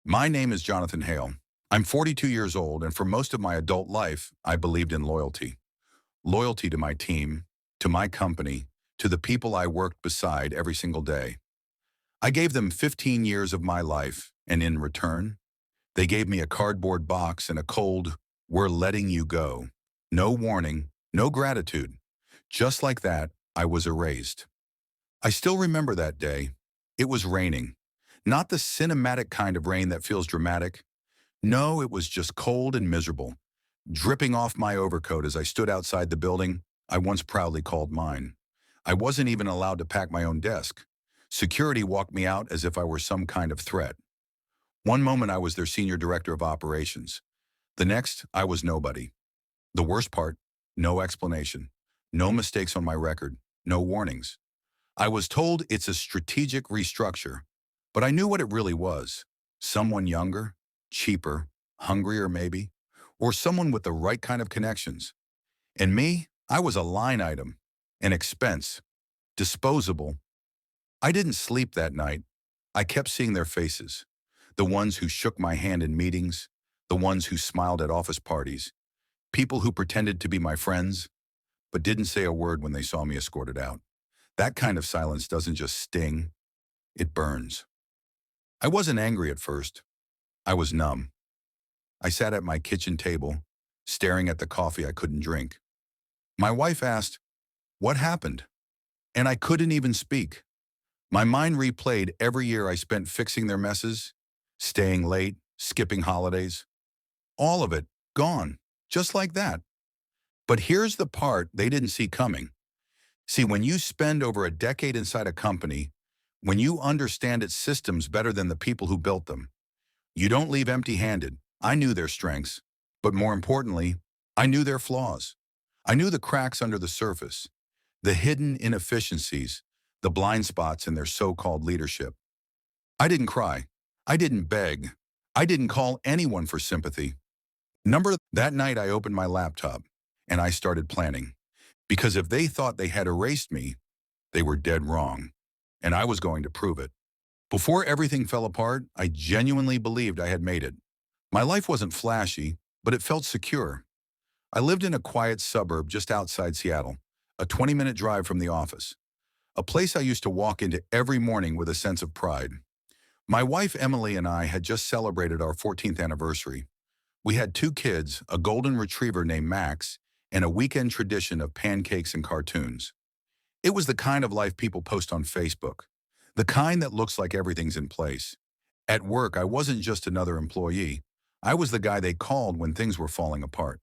My name is Jonathan Hale. I'm 42 years old, and for most of my adult life, I believed in loyalty. Loyalty to my team, to my company, to the people I worked beside every single day. I gave them 15 years of my life, and in return, they gave me a cardboard box and a cold, "We're letting you go." No warning, no gratitude. Just like that, I was erased. I still remember that day. It was raining. Not the cinematic kind of rain that feels dramatic. No, it was just cold and miserable, dripping off my overcoat as I stood outside the building I once proudly called mine. I wasn't even allowed to pack my own desk. Security walked me out as if I were some kind of threat. One moment I was their senior director of operations. The next, I was nobody. The worst part, no explanation. No mistakes on my record. No warnings. I was told it's a strategic restructure, but I knew what it really was. Someone younger, cheaper, hungrier maybe, or someone with the right kind of connections. And me, I was a line item, an expense, disposable. I didn't sleep that night. I kept seeing their faces. The ones who shook my hand in meetings, the ones who smiled at office parties, people who pretended to be my friends, but didn't say a word when they saw me escorted out. That kind of silence doesn't just sting, it burns. I wasn't angry at first. I was numb. I sat at my kitchen table, staring at the coffee I couldn't drink. My wife asked, "What happened?" And I couldn't even speak. My mind replayed every year I spent fixing their messes, staying late, skipping holidays. All of it, gone, just like that. But here's the part they didn't see coming. See, when you spend over a decade inside a company, when you understand its systems better than the people who built them, you don't leave empty-handed. I knew their strengths, but more importantly, I knew their flaws. I knew the cracks under the surface, the hidden inefficiencies, the blind spots in their so-called leadership. I didn't cry. I didn't beg. I didn't call anyone for sympathy. That night I opened my laptop and I started planning. Because if they thought they had erased me, they were dead wrong. And I was going to prove it. Before everything fell apart, I genuinely believed I had made it. My life wasn't flashy, but it felt secure. I lived in a quiet suburb just outside Seattle, a 20-minute drive from the office, a place I used to walk into every morning with a sense of pride. My wife Emily and I had just celebrated our 14th anniversary. We had two kids, a golden retriever named Max, and a weekend tradition of pancakes and cartoons. It was the kind of life people post on Facebook, the kind that looks like everything's in place. At work, I wasn't just another employee. I was the guy they called when things were falling apart.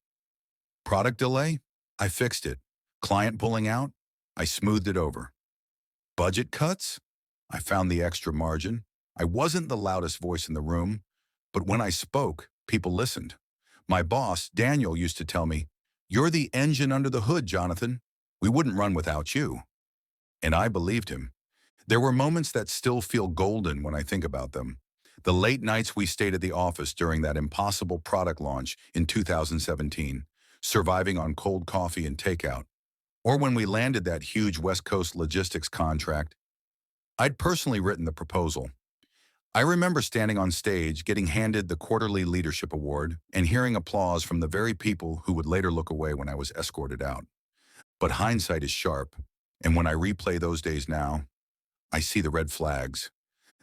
Product delay? I fixed it. Client pulling out? I smoothed it over. Budget cuts? I found the extra margin. I wasn't the loudest voice in the room, but when I spoke, people listened. My boss, Daniel, used to tell me, "You're the engine under the hood, Jonathan. We wouldn't run without you." And I believed him. There were moments that still feel golden when I think about them. The late nights we stayed at the office during that impossible product launch in 2017, surviving on cold coffee and takeout. Or when we landed that huge West Coast logistics contract. I'd personally written the proposal. I remember standing on stage, getting handed the quarterly leadership award, and hearing applause from the very people who would later look away when I was escorted out. But hindsight is sharp, and when I replay those days now, I see the red flags.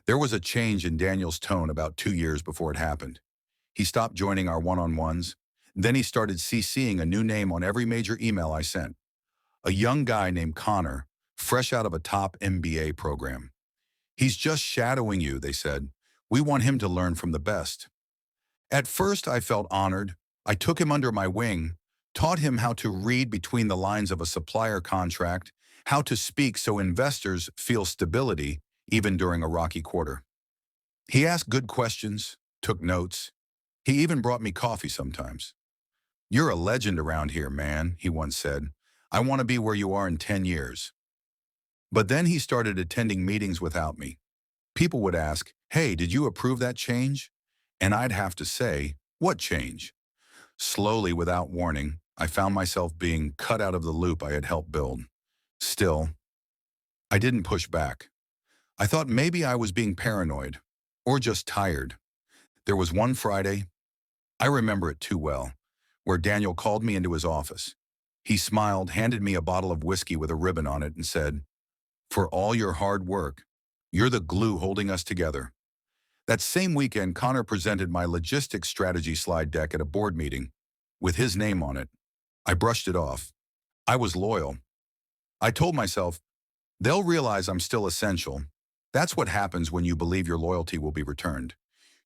There was a change in Daniel's tone about 2 years before it happened. He stopped joining our one-on-ones. Then he started CCing a new name on every major email I sent. A young guy named Connor, fresh out of a top MBA program. "He's just shadowing you," they said. "We want him to learn from the best." At first, I felt honored. I took him under my wing, taught him how to read between the lines of a supplier contract, how to speak so investors feel stability even during a rocky quarter. He asked good questions, took notes. He even brought me coffee sometimes. "You're a legend around here, man," he once said. "I want to be where you are in 10 years. But then he started attending meetings without me. People would ask, "Hey, did you approve that change?" And I'd have to say, "What change?" Slowly, without warning, I found myself being cut out of the loop I had helped build. Still, I didn't push back. I thought maybe I was being paranoid, or just tired. There was one Friday, I remember it too well, where Daniel called me into his office. He smiled, handed me a bottle of whiskey with a ribbon on it, and said, "For all your hard work, you're the glue holding us together." That same weekend, Connor presented my logistics strategy slide deck at a board meeting with his name on it. I brushed it off. I was loyal. I told myself, they'll realize I'm still essential. That's what happens when you believe your loyalty will be returned.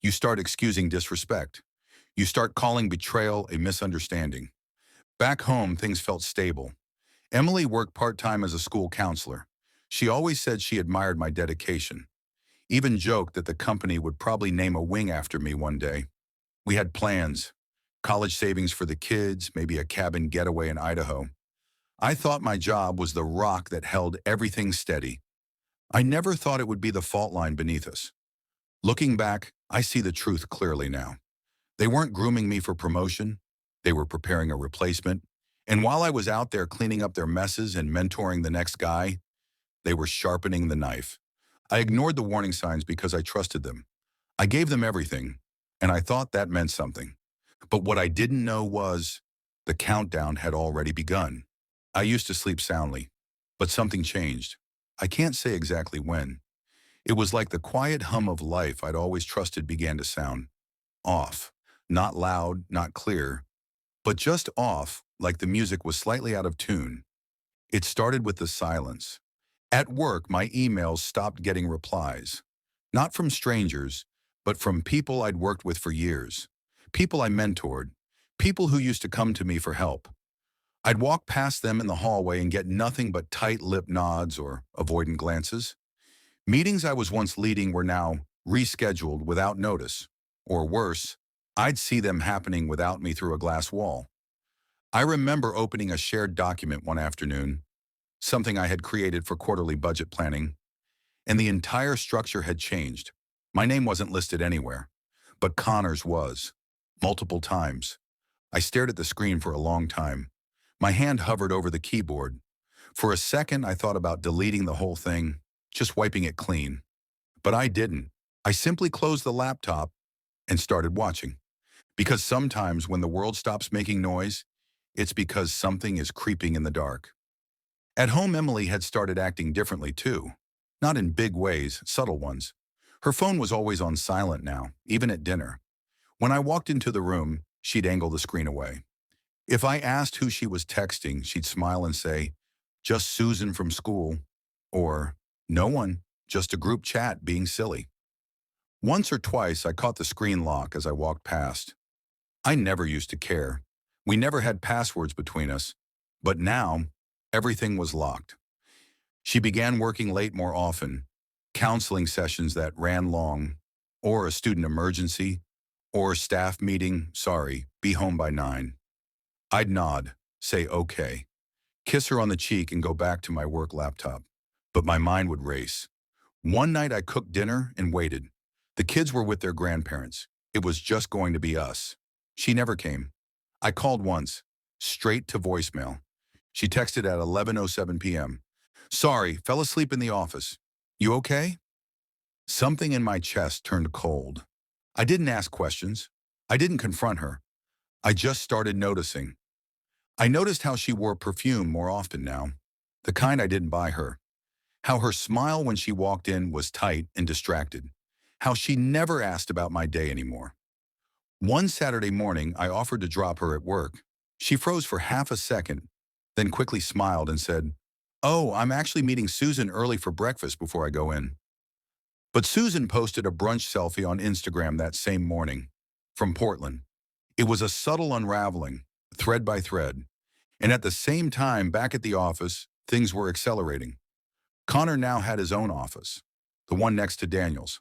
You start excusing disrespect. You start calling betrayal a misunderstanding. Back home, things felt stable. Emily worked part-time as a school counselor. She always said she admired my dedication. Even joked that the company would probably name a wing after me one day. We had plans. College savings for the kids, maybe a cabin getaway in Idaho. I thought my job was the rock that held everything steady. I never thought it would be the fault line beneath us. Looking back, I see the truth clearly now. They weren't grooming me for promotion. They were preparing a replacement. And while I was out there cleaning up their messes and mentoring the next guy, they were sharpening the knife. I ignored the warning signs because I trusted them. I gave them everything, and I thought that meant something. But what I didn't know was the countdown had already begun. I used to sleep soundly, but something changed. I can't say exactly when. It was like the quiet hum of life I'd always trusted began to sound off. Not loud, not clear, but just off, like the music was slightly out of tune. It started with the silence. At work, my emails stopped getting replies. Not from strangers, but from people I'd worked with for years. People I mentored. People who used to come to me for help. I'd walk past them in the hallway and get nothing but tight-lipped nods or avoidant glances. Meetings I was once leading were now rescheduled without notice. Or worse, I'd see them happening without me through a glass wall. I remember opening a shared document one afternoon, something I had created for quarterly budget planning, and the entire structure had changed. My name wasn't listed anywhere, but Connor's was. Multiple times. I stared at the screen for a long time. My hand hovered over the keyboard. For a second, I thought about deleting the whole thing, just wiping it clean. But I didn't. I simply closed the laptop and started watching. Because sometimes when the world stops making noise, it's because something is creeping in the dark. At home, Emily had started acting differently too. Not in big ways, subtle ones. Her phone was always on silent now, even at dinner. When I walked into the room, she'd angle the screen away. If I asked who she was texting, she'd smile and say, "Just Susan from school," or "No one, just a group chat being silly." Once or twice, I caught the screen lock as I walked past. I never used to care. We never had passwords between us, but now everything was locked. She began working late more often, counseling sessions that ran long, or a student emergency, or staff meeting, sorry, be home by 9. I'd nod, say okay, kiss her on the cheek and go back to my work laptop. But my mind would race. One night I cooked dinner and waited. The kids were with their grandparents. It was just going to be us. She never came. I called once, straight to voicemail. She texted at 11:07 p.m. "Sorry, fell asleep in the office. You okay?" Something in my chest turned cold. I didn't ask questions. I didn't confront her. I just started noticing. I noticed how she wore perfume more often now, the kind I didn't buy her. How her smile when she walked in was tight and distracted. How she never asked about my day anymore. One Saturday morning, I offered to drop her at work. She froze for half a second, then quickly smiled and said, "Oh, I'm actually meeting Susan early for breakfast before I go in." But Susan posted a brunch selfie on Instagram that same morning, from Portland. It was a subtle unraveling, thread by thread. And at the same time, back at the office, things were accelerating. Connor now had his own office, the one next to Daniel's,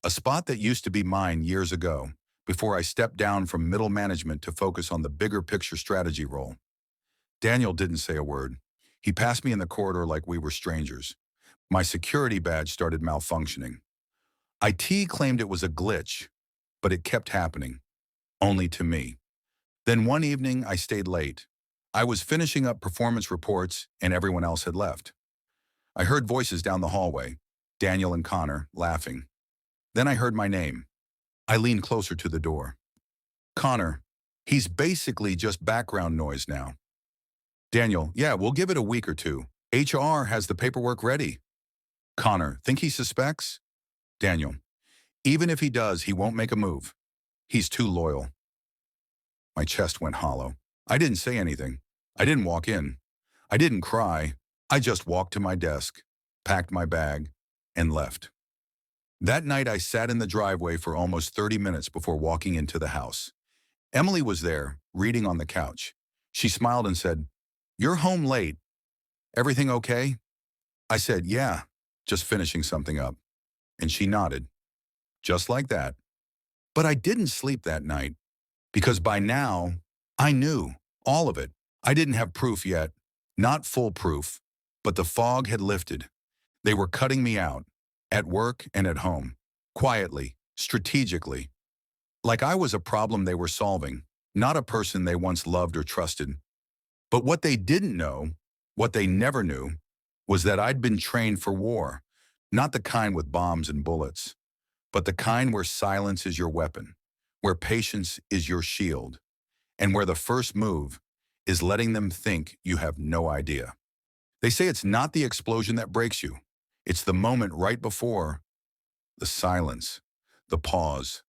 a spot that used to be mine years ago, before I stepped down from middle management to focus on the bigger picture strategy role. Daniel didn't say a word. He passed me in the corridor like we were strangers. My security badge started malfunctioning. IT claimed it was a glitch, but it kept happening, only to me. Then one evening, I stayed late. I was finishing up performance reports and everyone else had left. I heard voices down the hallway, Daniel and Connor, laughing. Then I heard my name. I leaned closer to the door. Connor, he's basically just background noise now. Daniel, yeah, we'll give it a week or two. HR has the paperwork ready. Connor, think he suspects? Daniel, even if he does, he won't make a move. He's too loyal. My chest went hollow. I didn't say anything. I didn't walk in. I didn't cry. I just walked to my desk, packed my bag, and left. That night, I sat in the driveway for almost 30 minutes before walking into the house. Emily was there, reading on the couch. She smiled and said, "You're home late. Everything okay?" I said, "Yeah, just finishing something up." And she nodded, just like that. But I didn't sleep that night because by now, I knew all of it. I didn't have proof yet, not full proof, but the fog had lifted. They were cutting me out, at work and at home, quietly, strategically, like I was a problem they were solving, not a person they once loved or trusted. But what they didn't know, what they never knew, was that I'd been trained for war, not the kind with bombs and bullets, but the kind where silence is your weapon, where patience is your shield, and where the first move is letting them think you have no idea. They say it's not the explosion that breaks you. It's the moment right before, the silence, the pause,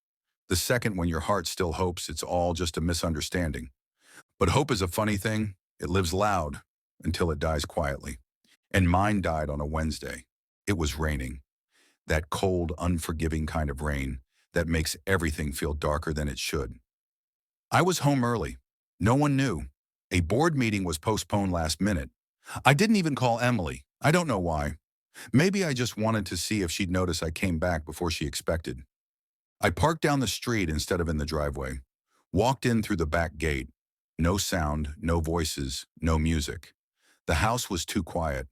the second when your heart still hopes it's all just a misunderstanding. But hope is a funny thing. It lives loud until it dies quietly. And mine died on a Wednesday. It was raining. That cold, unforgiving kind of rain that makes everything feel darker than it should. I was home early. No one knew. A board meeting was postponed last minute. I didn't even call Emily. I don't know why. Maybe I just wanted to see if she'd notice I came back before she expected. I parked down the street instead of in the driveway. Walked in through the back gate. No sound, no voices, no music. The house was too quiet.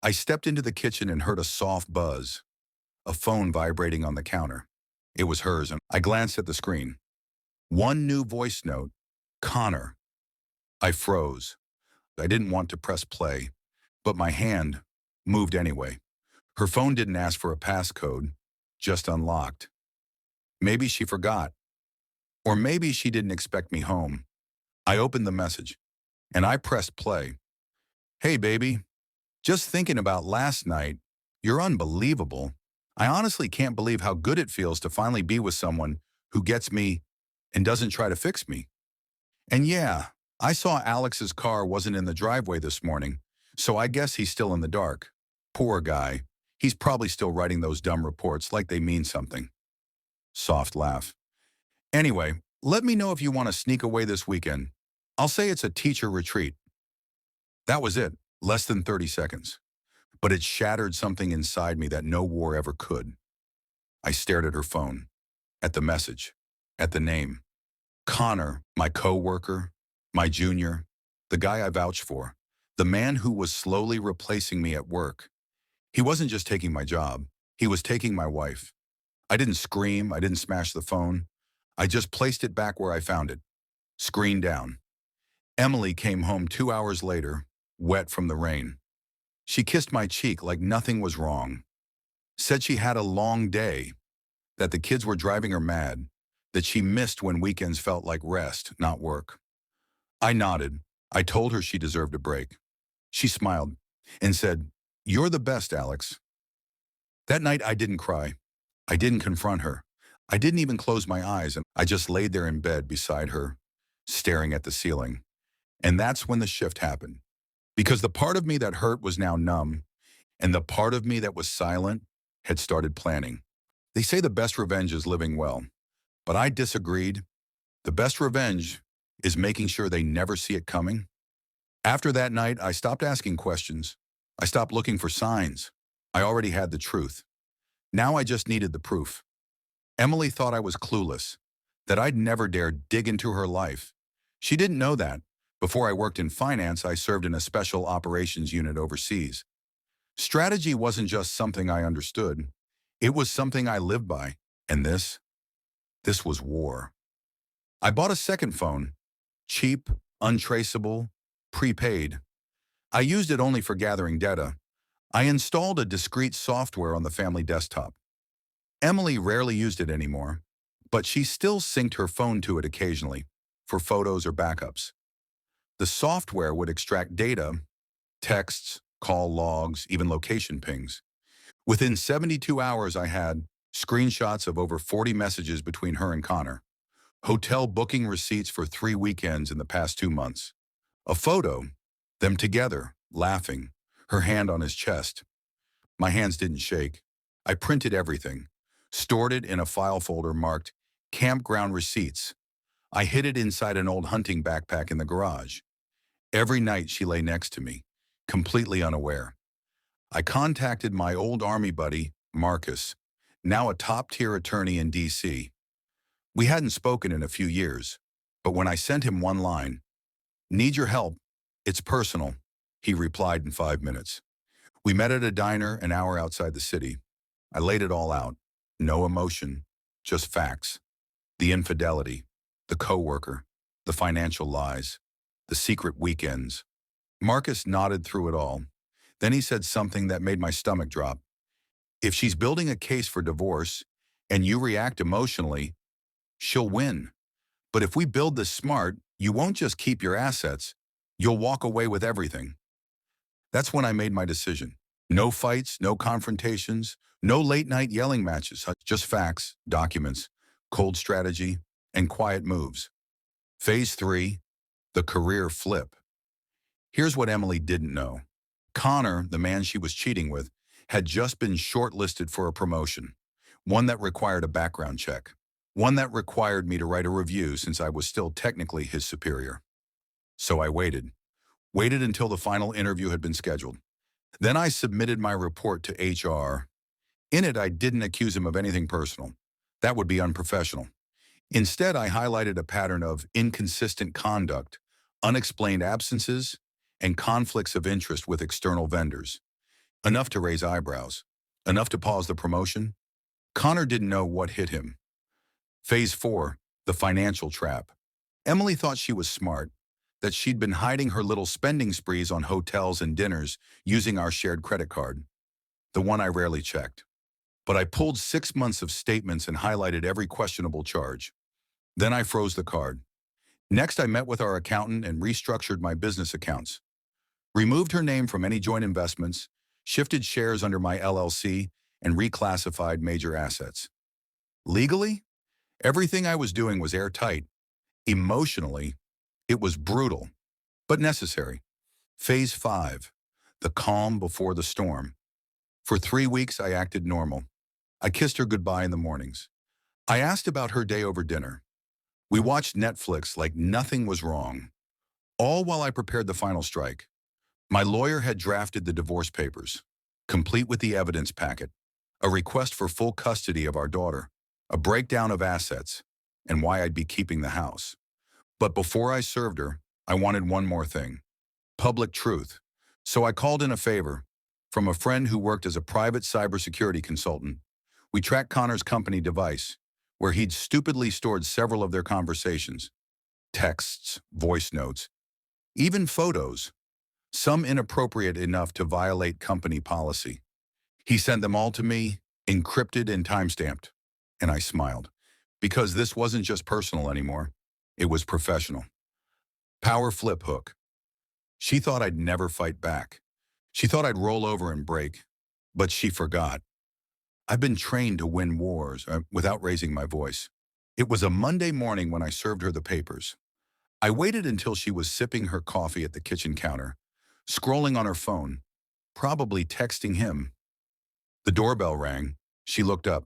I stepped into the kitchen and heard a soft buzz. A phone vibrating on the counter. It was hers, and I glanced at the screen. One new voice note. Connor. I froze. I didn't want to press play, but my hand moved anyway. Her phone didn't ask for a passcode, just unlocked. Maybe she forgot. Or maybe she didn't expect me home. I opened the message, and I pressed play. "Hey, baby. Just thinking about last night. You're unbelievable. I honestly can't believe how good it feels to finally be with someone who gets me and doesn't try to fix me. And yeah, I saw Alex's car wasn't in the driveway this morning, so I guess he's still in the dark. Poor guy. He's probably still writing those dumb reports like they mean something." Soft laugh. "Anyway, let me know if you want to sneak away this weekend. I'll say it's a teacher retreat." That was it, less than 30 seconds. But it shattered something inside me that no war ever could. I stared at her phone, at the message, at the name. Connor, my co-worker, my junior, the guy I vouched for, the man who was slowly replacing me at work. He wasn't just taking my job, he was taking my wife. I didn't scream, I didn't smash the phone. I just placed it back where I found it, screen down. Emily came home 2 hours later, wet from the rain. She kissed my cheek like nothing was wrong. Said she had a long day, that the kids were driving her mad, that she missed when weekends felt like rest, not work. I nodded. I told her she deserved a break. She smiled and said, "You're the best, Alex." That night I didn't cry. I didn't confront her. I didn't even close my eyes, and I just laid there in bed beside her, staring at the ceiling. And that's when the shift happened. Because the part of me that hurt was now numb, and the part of me that was silent had started planning. They say the best revenge is living well, but I disagreed. The best revenge is making sure they never see it coming. After that night, I stopped asking questions. I stopped looking for signs. I already had the truth. Now I just needed the proof. Emily thought I was clueless, that I'd never dare dig into her life. She didn't know that. Before I worked in finance, I served in a special operations unit overseas. Strategy wasn't just something I understood. It was something I lived by. And this was war. I bought a second phone. Cheap, untraceable, prepaid. I used it only for gathering data. I installed a discrete software on the family desktop. Emily rarely used it anymore. but she still synced her phone to it occasionally for photos or backups. The software would extract data, texts, call logs, even location pings. Within 72 hours, I had screenshots of over 40 messages between her and Connor, hotel booking receipts for 3 weekends in the past 2 months, a photo, them together, laughing, her hand on his chest. My hands didn't shake. I printed everything, stored it in a file folder marked Campground Receipts. I hid it inside an old hunting backpack in the garage. Every night she lay next to me, completely unaware. I contacted my old Army buddy, Marcus, now a top-tier attorney in D.C. We hadn't spoken in a few years, but when I sent him one line, "Need your help, it's personal," he replied in 5 minutes. We met at a diner an hour outside the city. I laid it all out. No emotion, just facts. The infidelity, the coworker, the financial lies, the secret weekends. Marcus nodded through it all. Then he said something that made my stomach drop. "If she's building a case for divorce and you react emotionally, she'll win. But if we build this smart, you won't just keep your assets, you'll walk away with everything." That's when I made my decision. No fights, no confrontations, no late-night yelling matches, just facts, documents, cold strategy, and quiet moves. Phase 3, the career flip. Here's what Emily didn't know. Connor, the man she was cheating with, had just been shortlisted for a promotion, one that required a background check, one that required me to write a review since I was still technically his superior. So I waited until the final interview had been scheduled. Then I submitted my report to HR. In it, I didn't accuse him of anything personal. That would be unprofessional. Instead, I highlighted a pattern of inconsistent conduct, unexplained absences, and conflicts of interest with external vendors. Enough to raise eyebrows. Enough to pause the promotion. Connor didn't know what hit him. Phase 4, the financial trap. Emily thought she was smart, that she'd been hiding her little spending sprees on hotels and dinners using our shared credit card, the one I rarely checked. But I pulled 6 months of statements and highlighted every questionable charge. Then I froze the card. Next, I met with our accountant and restructured my business accounts. Removed her name from any joint investments, shifted shares under my LLC, and reclassified major assets. Legally, everything I was doing was airtight. Emotionally, it was brutal, but necessary. Phase 5, the calm before the storm. For 3 weeks, I acted normal. I kissed her goodbye in the mornings. I asked about her day over dinner. We watched Netflix like nothing was wrong, all while I prepared the final strike. My lawyer had drafted the divorce papers, complete with the evidence packet, a request for full custody of our daughter, a breakdown of assets, and why I'd be keeping the house. But before I served her, I wanted one more thing: public truth. So I called in a favor from a friend who worked as a private cybersecurity consultant. We tracked Connor's company device, where he'd stupidly stored several of their conversations, texts, voice notes, even photos, some inappropriate enough to violate company policy. He sent them all to me, encrypted and timestamped, and I smiled, because this wasn't just personal anymore. It was professional. Power flip hook. She thought I'd never fight back. She thought I'd roll over and break, but she forgot. I've been trained to win wars without raising my voice. It was a Monday morning when I served her the papers. I waited until she was sipping her coffee at the kitchen counter, scrolling on her phone, probably texting him. The doorbell rang. She looked up.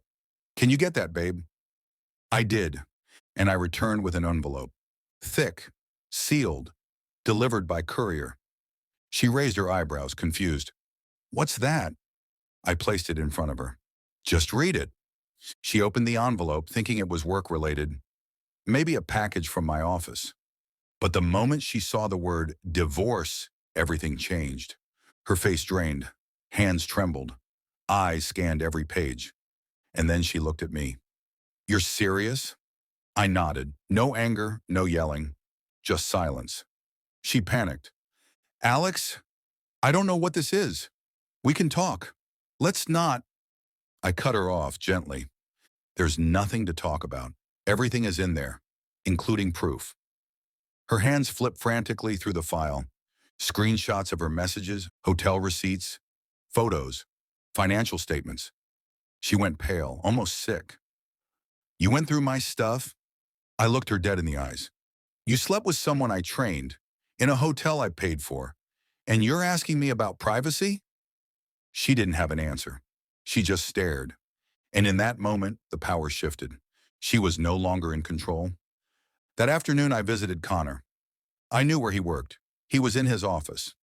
"Can you get that, babe?" I did, and I returned with an envelope. Thick, sealed, delivered by courier. She raised her eyebrows, confused. "What's that?" I placed it in front of her. "Just read it." She opened the envelope, thinking it was work-related, maybe a package from my office. But the moment she saw the word divorce, everything changed. Her face drained, hands trembled, eyes scanned every page. And then she looked at me. "You're serious?" I nodded. No anger, no yelling, just silence. She panicked. "Alex, I don't know what this is. We can talk. Let's not." I cut her off gently. "There's nothing to talk about. Everything is in there, including proof. Her hands flip frantically through the file. Screenshots of her messages, hotel receipts, photos, financial statements. She went pale, almost sick. You went through my stuff? I looked her dead in the eyes. You slept with someone I trained, in a hotel I paid for, and you're asking me about privacy? She didn't have an answer. She just stared. And in that moment, the power shifted. She was no longer in control. That afternoon, I visited Connor. I knew where he worked. He was in his office.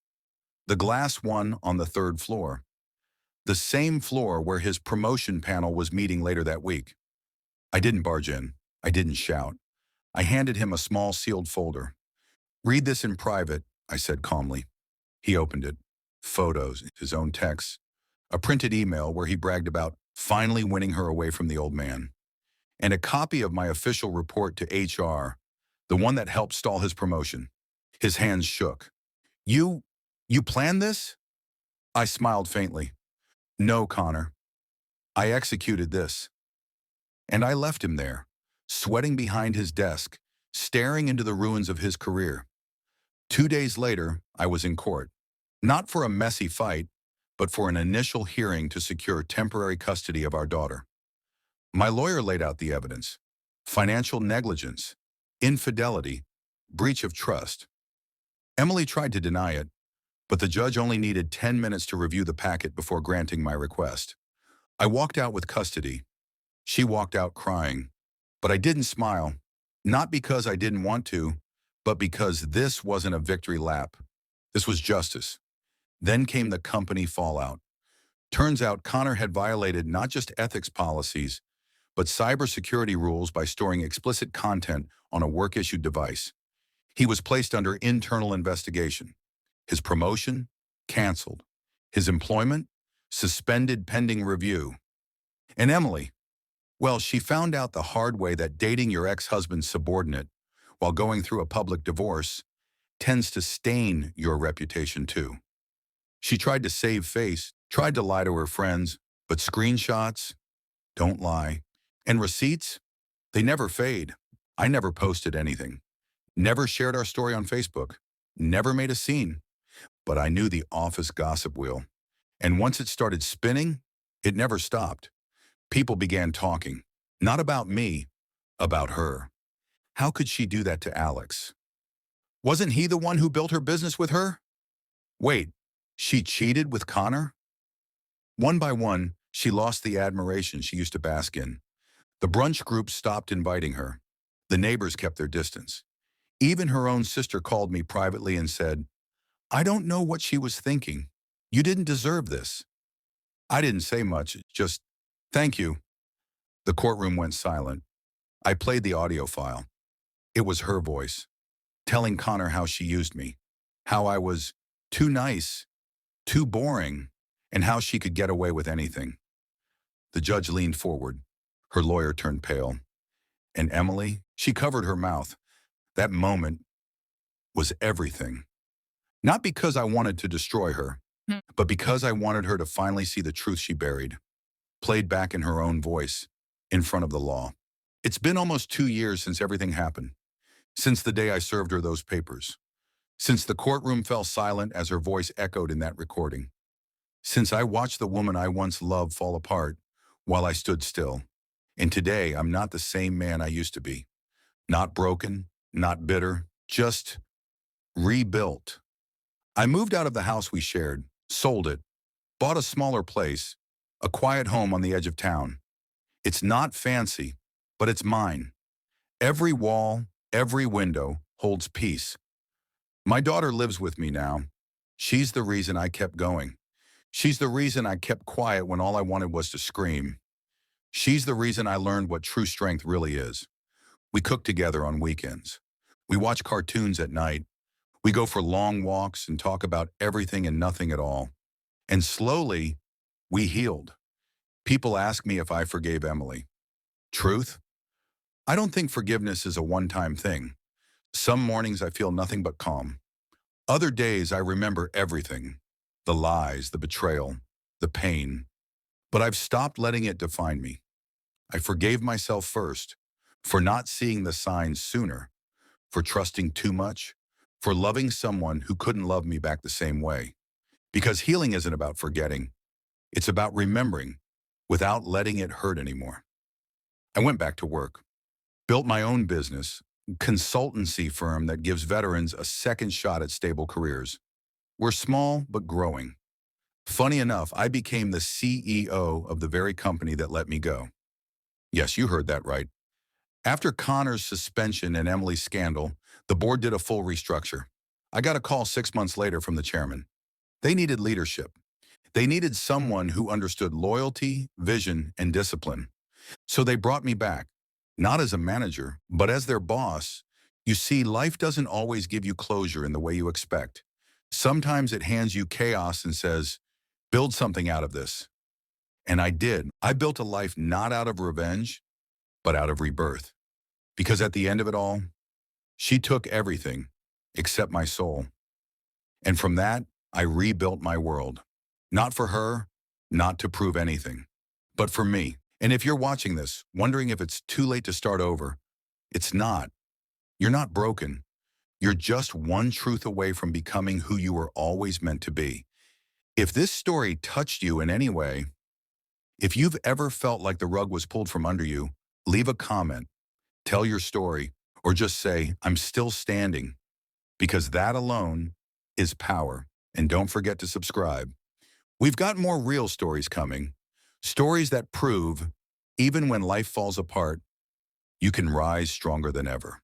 The glass one on the third floor. The same floor where his promotion panel was meeting later that week. I didn't barge in. I didn't shout. I handed him a small sealed folder. Read this in private, I said calmly. He opened it. Photos, his own texts, a printed email where he bragged about finally winning her away from the old man, and a copy of my official report to HR, the one that helped stall his promotion. His hands shook. You planned this? I smiled faintly. No, Connor. I executed this. And I left him there, sweating behind his desk, staring into the ruins of his career. 2 days later, I was in court. Not for a messy fight, but for an initial hearing to secure temporary custody of our daughter. My lawyer laid out the evidence: financial negligence, infidelity, breach of trust. Emily tried to deny it, but the judge only needed 10 minutes to review the packet before granting my request. I walked out with custody. She walked out crying, but I didn't smile, not because I didn't want to, but because this wasn't a victory lap. This was justice. Then came the company fallout. Turns out Connor had violated not just ethics policies, but cybersecurity rules by storing explicit content on a work-issued device. He was placed under internal investigation. His promotion, canceled. His employment, suspended pending review. And Emily, well, she found out the hard way that dating your ex-husband's subordinate while going through a public divorce tends to stain your reputation too. She tried to save face, tried to lie to her friends, but screenshots don't lie. And receipts, they never fade. I never posted anything, never shared our story on Facebook, never made a scene. But I knew the office gossip wheel. And once it started spinning, it never stopped. People began talking, not about me, about her. How could she do that to Alex? Wasn't he the one who built her business with her? Wait, she cheated with Connor? One by one, she lost the admiration she used to bask in. The brunch group stopped inviting her. The neighbors kept their distance. Even her own sister called me privately and said, I don't know what she was thinking. You didn't deserve this. I didn't say much, just, thank you. The courtroom went silent. I played the audio file. It was her voice, telling Connor how she used me, how I was too nice, too boring, and how she could get away with anything. The judge leaned forward. Her lawyer turned pale. And Emily, she covered her mouth. That moment was everything. Not because I wanted to destroy her, but because I wanted her to finally see the truth she buried, played back in her own voice, in front of the law. It's been almost 2 years since everything happened, since the day I served her those papers, since the courtroom fell silent as her voice echoed in that recording, since I watched the woman I once loved fall apart while I stood still. And today, I'm not the same man I used to be. Not broken, not bitter, just rebuilt. I moved out of the house we shared, sold it, bought a smaller place, a quiet home on the edge of town. It's not fancy, but it's mine. Every wall, every window holds peace. My daughter lives with me now. She's the reason I kept going. She's the reason I kept quiet when all I wanted was to scream. She's the reason I learned what true strength really is. We cook together on weekends. We watch cartoons at night. We go for long walks and talk about everything and nothing at all. And slowly, we healed. People ask me if I forgave Emily. Truth? I don't think forgiveness is a one-time thing. Some mornings I feel nothing but calm. Other days I remember everything. The lies, the betrayal, the pain. But I've stopped letting it define me. I forgave myself first, for not seeing the signs sooner, for trusting too much, for loving someone who couldn't love me back the same way. Because healing isn't about forgetting, it's about remembering without letting it hurt anymore. I went back to work, built my own business, consultancy firm that gives veterans a second shot at stable careers. We're small but growing. Funny enough, I became the CEO of the very company that let me go. Yes, you heard that right. After Connor's suspension and Emily's scandal, the board did a full restructure. I got a call 6 months later from the chairman. They needed leadership. They needed someone who understood loyalty, vision, and discipline. So they brought me back, not as a manager, but as their boss. You see, life doesn't always give you closure in the way you expect. Sometimes it hands you chaos and says, build something out of this. And I did. I built a life not out of revenge, but out of rebirth. Because at the end of it all, she took everything except my soul. And from that, I rebuilt my world. Not for her, not to prove anything, but for me. And if you're watching this, wondering if it's too late to start over, it's not. You're not broken. You're just one truth away from becoming who you were always meant to be. If this story touched you in any way, if you've ever felt like the rug was pulled from under you, leave a comment, tell your story, or just say, I'm still standing, because that alone is power. And don't forget to subscribe. We've got more real stories coming, stories that prove, even when life falls apart, you can rise stronger than ever.